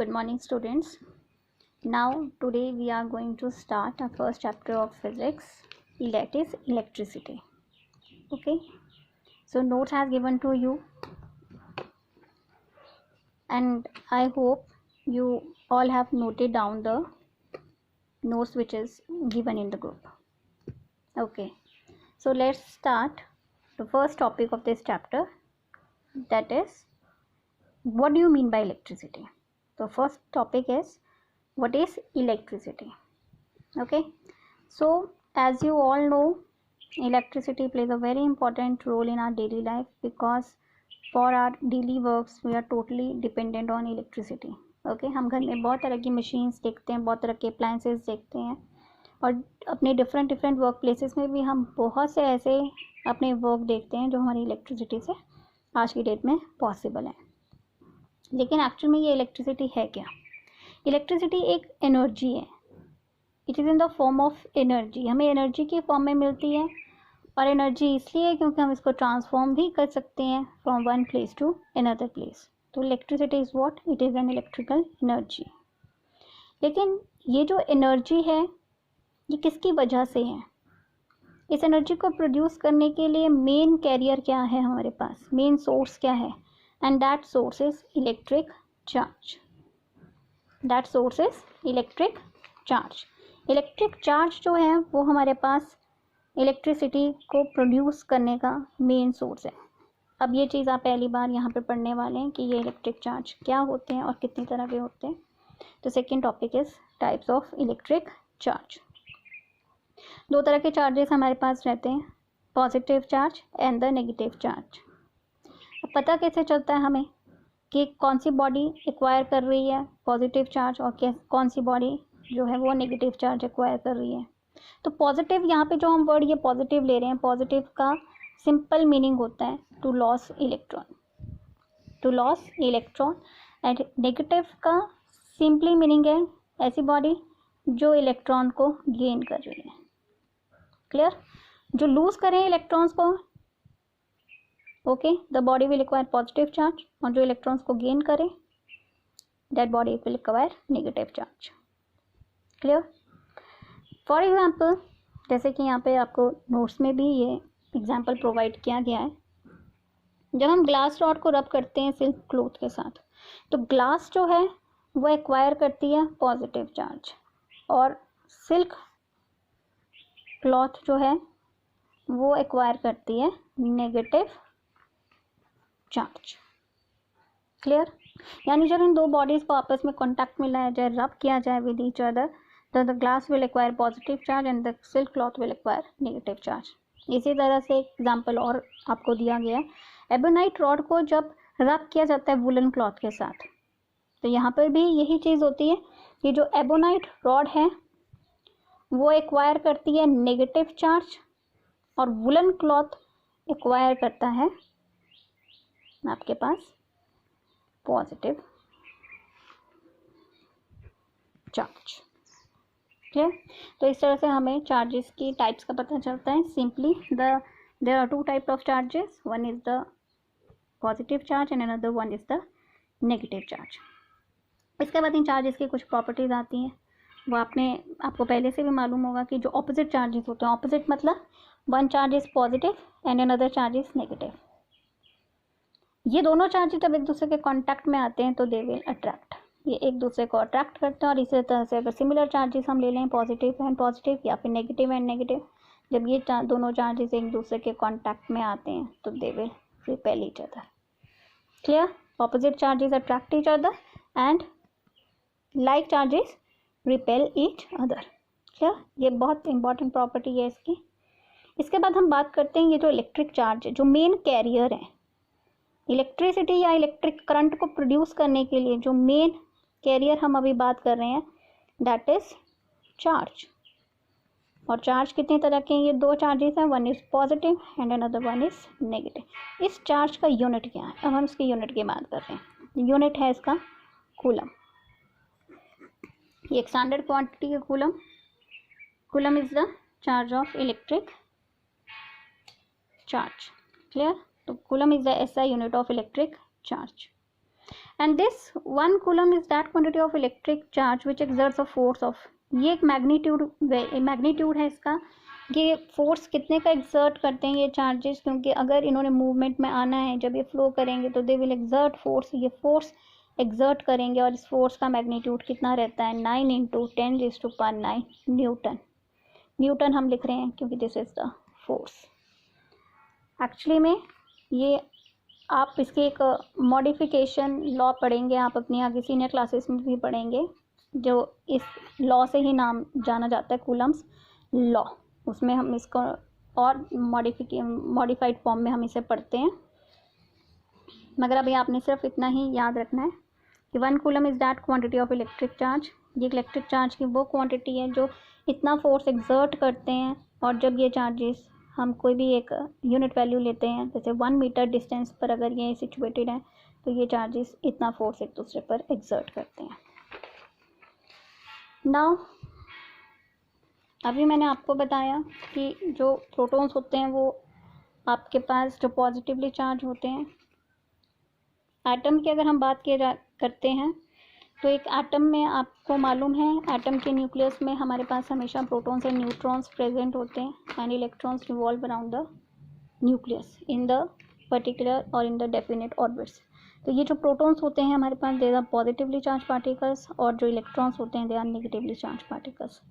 Good morning, students. Now, today we are going to start our first chapter of physics, that is electricity. Okay, so notes has given to you, and I hope you all have noted down the notes which is given in the group. Okay, so let's start the first topic of this chapter, that is, what do you mean by electricity? The first topic is, what is electricity? Okay, so as you all know, electricity plays a very important role in our daily life because for our daily works we are totally dependent on electricity. Okay, हम घर में बहुत तरह की machines देखते हैं, बहुत तरह के अप्लायंसेस देखते हैं, और अपने डिफरेंट वर्क प्लेसेस में भी हम बहुत से ऐसे अपने वर्क देखते हैं जो हमारी इलेक्ट्रिसिटी से आज की डेट में पॉसिबल है. लेकिन एक्चुअल में ये इलेक्ट्रिसिटी है क्या? इलेक्ट्रिसिटी एक एनर्जी है. It is in the form of energy. हमें एनर्जी की फॉर्म में मिलती है, और एनर्जी इसलिए है क्योंकि हम इसको ट्रांसफॉर्म भी कर सकते हैं from one place to another place. तो electricity is what? It is an electrical energy. लेकिन ये जो एनर्जी है ये किसकी वजह से है? इस एनर्जी को प्रोड्यूस करने के लिए मेन कैरियर क्या है हमारे पास, मेन सोर्स क्या है? And that source is electric charge. That source is electric charge. Electric charge जो है वो हमारे पास इलेक्ट्रिसिटी को प्रोड्यूस करने का मेन सोर्स है. अब ये चीज़ आप पहली बार यहाँ पे पढ़ने वाले हैं कि ये इलेक्ट्रिक चार्ज क्या होते हैं और कितनी तरह के होते हैं. तो second topic is types of electric charge. दो तरह के चार्जेस हमारे पास रहते हैं, positive charge and the negative charge. अब पता कैसे चलता है हमें कि कौन सी बॉडी एक्वायर कर रही है पॉजिटिव चार्ज और कौन सी बॉडी जो है वो नेगेटिव चार्ज एक्वायर कर रही है? तो पॉजिटिव, यहाँ पे जो हम वर्ड ये पॉजिटिव ले रहे हैं, पॉजिटिव का सिंपल मीनिंग होता है to loss electron, to loss electron. And negative का सिंपली मीनिंग है ऐसी बॉडी जो इलेक्ट्रॉन को गेन कर रही है. क्लियर? जो लूज करें इलेक्ट्रॉन्स को, okay, the body will acquire positive charge, और जो इलेक्ट्रॉन्स को गेन करे that body will acquire negative charge. Clear? For example, जैसे कि यहाँ पे आपको नोट्स में भी ये एग्जाम्पल प्रोवाइड किया गया है. जब हम ग्लास रॉड को रब करते हैं सिल्क क्लॉथ के साथ, तो ग्लास जो है वो एक्वायर करती है पॉजिटिव चार्ज, और सिल्क क्लॉथ जो है वो एक्वायर करती है नेगेटिव चार्ज. क्लियर? यानी जब इन दो बॉडीज़ को आपस में कॉन्टैक्ट में लाया जाए, रब किया जाए विद ईच अदर, तो the glass will acquire positive charge and the silk cloth will acquire negative charge. इसी तरह से एक एग्जाम्पल और आपको दिया गया है. एबोनाइट रॉड को जब रब किया जाता है वुलन क्लॉथ के साथ, तो यहाँ पर भी यही चीज़ होती है कि जो एबोनाइट रॉड है वो एक्वायर करती है नेगेटिव चार्ज, और वुलन क्लॉथ एक्वायर करता है आपके पास पॉजिटिव चार्ज. ठीक है? तो इस तरह से हमें चार्जेस की टाइप्स का पता चलता है. Simply there are two type of charges, one is the positive charge and another one is the negative charge. इसके बाद इन चार्जेस की कुछ प्रॉपर्टीज आती हैं, वो आपको पहले से भी मालूम होगा कि जो ऑपोजिट चार्जेस होते हैं, ऑपोजिट मतलब one charge is positive and another charge is negative. ये दोनों चार्जेस जब एक दूसरे के कांटेक्ट में आते हैं तो दे विल अट्रैक्ट, ये एक दूसरे को अट्रैक्ट करते हैं. और इसी तरह से अगर सिमिलर चार्जेस हम ले लें, पॉजिटिव एंड पॉजिटिव या फिर नेगेटिव एंड नेगेटिव, जब ये दोनों चार्जेस एक दूसरे के कांटेक्ट में आते हैं तो they will repel each other. Clear? Opposite charges attract each other and like charges repel each other. Clear? ये बहुत इंपॉर्टेंट प्रॉपर्टी है इसकी. इसके बाद हम बात करते हैं ये जो इलेक्ट्रिक चार्ज है, जो मेन कैरियर है इलेक्ट्रिसिटी या इलेक्ट्रिक करंट को प्रोड्यूस करने के लिए, जो मेन कैरियर हम अभी बात कर रहे हैं दैट इज चार्ज. और चार्ज कितने तरह के हैं? ये दो चार्जेस हैं, one is positive and another one is negative. इस चार्ज का यूनिट क्या है? अब हम इसकी यूनिट की बात कर रहे हैं. यूनिट है इसका कूलम. ये एक स्टैंडर्ड क्वांटिटी है coulomb. Coulomb is the charge of electric charge. Clear? तो coulomb is the SI unit of electric charge. And this 1 coulomb is that quantity of electric charge which exerts a force of, ये एक magnitude है इसका, ये force कितने का exert करते हैं ये चार्जेस, क्योंकि अगर इन्होंने मूवमेंट में आना है, जब ये फ्लो करेंगे तो दे विल एक्सर्ट फोर्स, ये फोर्स एक्सर्ट करेंगे, और इस फोर्स का मैग्नीट्यूड कितना रहता है 9 × 10⁹ न्यूटन। न्यूटन हम लिख रहे हैं क्योंकि this is the force. Actually में ये आप इसके एक मॉडिफिकेशन लॉ पढ़ेंगे, आप अपनी आगे सीनियर क्लासेस में भी पढ़ेंगे, जो इस लॉ से ही नाम जाना जाता है कूलम्स लॉ। उसमें हम इसको और मॉडिफाइड फॉर्म में हम इसे पढ़ते हैं, मगर अभी आपने सिर्फ इतना ही याद रखना है कि 1 coulomb is that quantity of electric charge. ये इलेक्ट्रिक चार्ज की वो क्वांटिटी है जो इतना फोर्स एक्सर्ट करते हैं, और जब ये चार्जेस हम कोई भी एक यूनिट वैल्यू लेते हैं, जैसे 1 मीटर डिस्टेंस पर अगर ये सिचुएटेड है, तो ये चार्जेस इतना फोर्स एक दूसरे पर एक्सर्ट करते हैं। नाउ अभी मैंने आपको बताया कि जो प्रोटॉन्स होते हैं वो आपके पास जो पॉजिटिवली चार्ज होते हैं। एटम की अगर हम बात करते हैं तो एक एटम में आपको मालूम है, एटम के न्यूक्लियस में हमारे पास हमेशा प्रोटॉन्स एंड न्यूट्रॉन्स प्रेजेंट होते हैं, and electrons revolve around the nucleus in the particular और इन द डेफिनेट ऑर्बिट्स। तो ये जो प्रोटॉन्स होते हैं हमारे पास, they are positively charge particles, और जो इलेक्ट्रॉन्स होते हैं they are negatively charge particles.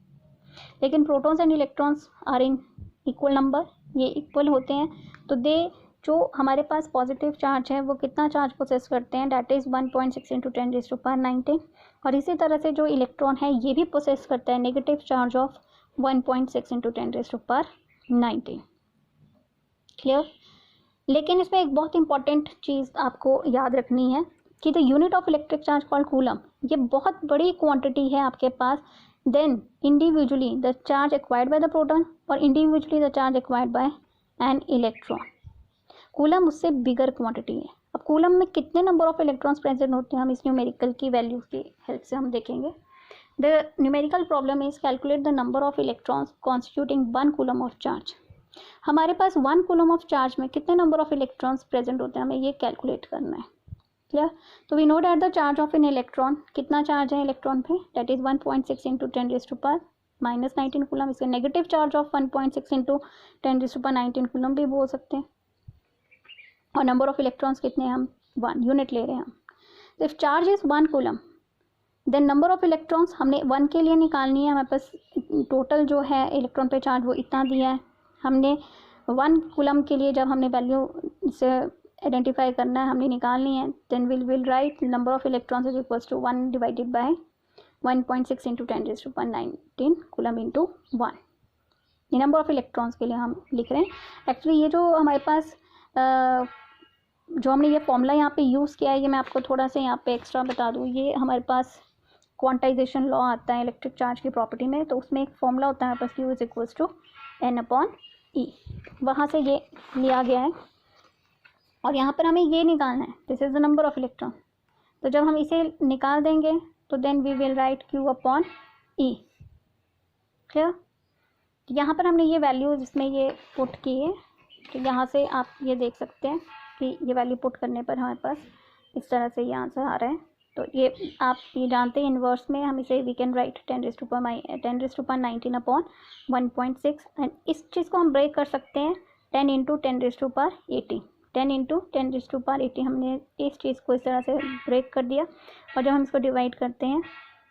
लेकिन protons and electrons are in equal number, ये इक्वल होते हैं, तो दे जो हमारे पास पॉजिटिव चार्ज है वो कितना चार्ज पोसेस करते हैं, दैट इज़ 1.6 × 10⁻19, और इसी तरह से जो इलेक्ट्रॉन है ये भी पोसेस करता है नेगेटिव चार्ज ऑफ 1.6 × 10⁻19। क्लियर? लेकिन इसमें एक बहुत इंपॉर्टेंट चीज़ आपको याद रखनी है कि the unit of electric charge called coulomb, ये बहुत बड़ी क्वांटिटी है आपके पास, then individually the charge acquired by the proton और individually the charge acquired by an electron. Coulomb उससे बिगर क्वांटिटी है। अब कूलम में कितने नंबर ऑफ इलेक्ट्रॉन्स प्रेजेंट होते हैं हम इस न्यूमेरिकल की वैल्यूज की हेल्प से हम देखेंगे। The numerical problem is calculate the number of electrons constituting 1 coulomb of charge. हमारे पास 1 कूलम ऑफ चार्ज में कितने नंबर ऑफ इलेक्ट्रॉन्स प्रेजेंट होते हैं हमें ये कैलकुलेट करना है। क्लियर? तो we know that the charge of an electron, कितना चार्ज है इलेक्ट्रॉन पे, दैट इज 1.6 × 10⁻19 कूलम। इसके नेगेटिव चार्ज ऑफ 1.6 × 10⁻19 कूलम भी बोल सकते हैं। और नंबर ऑफ इलेक्ट्रॉन्स कितने हैं, हम 1 यूनिट ले रहे हैं हम। तो if charge is 1 coulomb, then number of electrons हमने 1 के लिए निकालनी है। हमारे पास टोटल जो है इलेक्ट्रॉन पे चार्ज वो इतना दिया है, हमने 1 कूलम के लिए जब हमने वैल्यू से आइडेंटिफाई करना है, हमने निकालनी है, then will write number of electrons is equals to 1 / 1.6 × 10⁻19 coulomb × 1। ये नंबर ऑफ इलेक्ट्रॉन्स के लिए हम लिख रहे हैं। एक्चुअली ये जो हमारे पास जो हमने ये फॉर्मूला यहाँ पे यूज़ किया है, ये मैं आपको थोड़ा सा यहाँ पे एक्स्ट्रा बता दूँ। ये हमारे पास क्वांटाइजेशन लॉ आता है इलेक्ट्रिक चार्ज की प्रॉपर्टी में, तो उसमें एक फॉर्मूला होता है हमारे पास Q = N/E, वहाँ से ये लिया गया है, और यहाँ पर हमें ये निकालना है, this is the number of electron. तो जब हम इसे निकाल देंगे तो then we will write Q/E। Clear? यहाँ पर हमने ये वैल्यूज इसमें ये पुट की है, तो यहाँ से आप ये देख सकते हैं कि ये वैल्यू पुट करने पर हमारे पास इस तरह से ये आंसर आ रहा है। तो ये आप ये जानते हैं इन्वर्स में हम इसे वी कैन राइट 10⁻19/1.6, एंड इस चीज़ को हम ब्रेक कर सकते हैं 10 × 10⁻80। 10 × 10⁻80 हमने इस चीज़ को इस तरह से ब्रेक कर दिया, और जब हम इसको डिवाइड करते हैं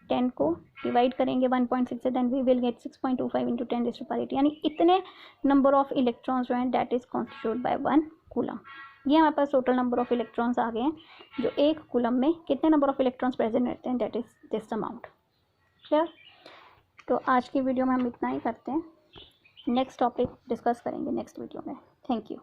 10 को डिवाइड करेंगे 1.6 से, देन वी विल गेट 6.25 × 10⁻80, यानी इतने नंबर ऑफ इलेक्ट्रॉन्स जो हैं that is constitute by 1 coulomb. ये हमारे पास टोटल नंबर ऑफ इलेक्ट्रॉन्स आ गए हैं, जो एक कूलम में कितने नंबर ऑफ इलेक्ट्रॉन्स प्रेजेंट रहते हैं, that is this amount. Clear? तो आज की वीडियो में हम इतना ही करते हैं, नेक्स्ट टॉपिक डिस्कस करेंगे नेक्स्ट वीडियो में। Thank you.